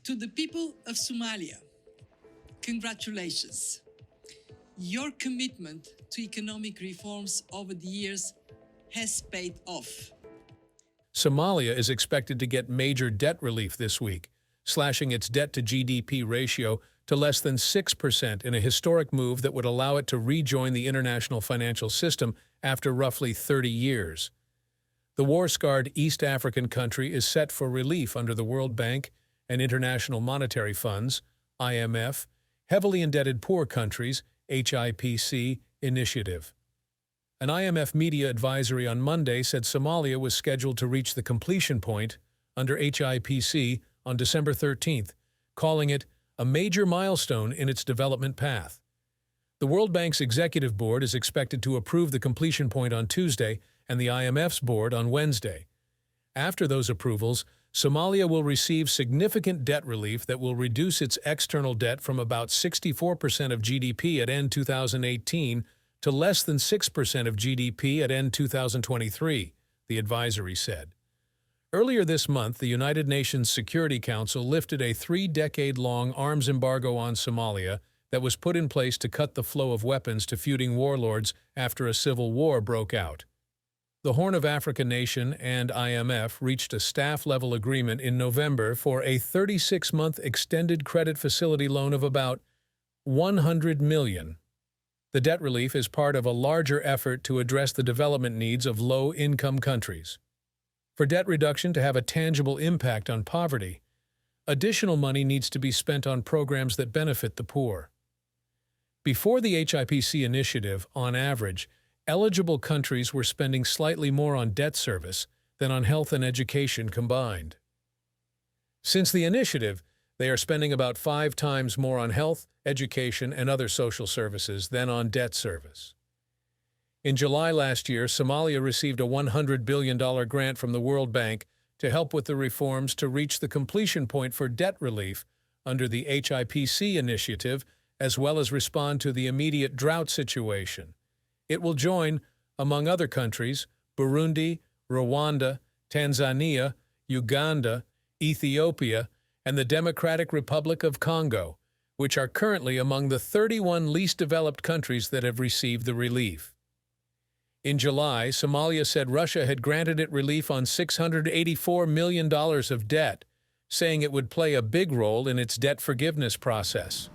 To the people of Somalia, congratulations. Your commitment to economic reforms over the years has paid off. Somalia is expected to get major debt relief this week, slashing its debt-to-GDP ratio to less than 6% in a historic move that would allow it to rejoin the international financial system after roughly 30 years. The war-scarred East African country is set for relief under the World Bank and International Monetary Fund's (IMF) Heavily Indebted Poor Countries (HIPC) initiative. An IMF media advisory on Monday said Somalia was scheduled to reach the completion point under HIPC on December 13th, calling it a major milestone in its development path. The World Bank's Executive Board is expected to approve the completion point on Tuesday and the IMF's board on Wednesday. After those approvals, Somalia will receive significant debt relief that will reduce its external debt from about 64% of GDP at end 2018 to less than 6% of GDP at end 2023, the advisory said. Earlier this month, the United Nations Security Council lifted a 3-decade-long arms embargo on Somalia that was put in place to cut the flow of weapons to feuding warlords after a civil war broke out. The Horn of Africa nation and IMF reached a staff-level agreement in November for a 36-month extended credit facility loan of about $100 million. The debt relief is part of a larger effort to address the development needs of low-income countries. For debt reduction to have a tangible impact on poverty, additional money needs to be spent on programs that benefit the poor. Before the HIPC initiative, on average, eligible countries were spending slightly more on debt service than on health and education combined. Since the initiative, they are spending about 5 times more on health, education, and other social services than on debt service. In July last year, Somalia received a $100 billion grant from the World Bank to help with the reforms to reach the completion point for debt relief under the HIPC initiative, as well as respond to the immediate drought situation. It will join, among other countries, Burundi, Rwanda, Tanzania, Uganda, Ethiopia, and the Democratic Republic of Congo, which are currently among the 31 least developed countries that have received the relief. In July, Somalia said Russia had granted it relief on $684 million of debt, saying it would play a big role in its debt forgiveness process.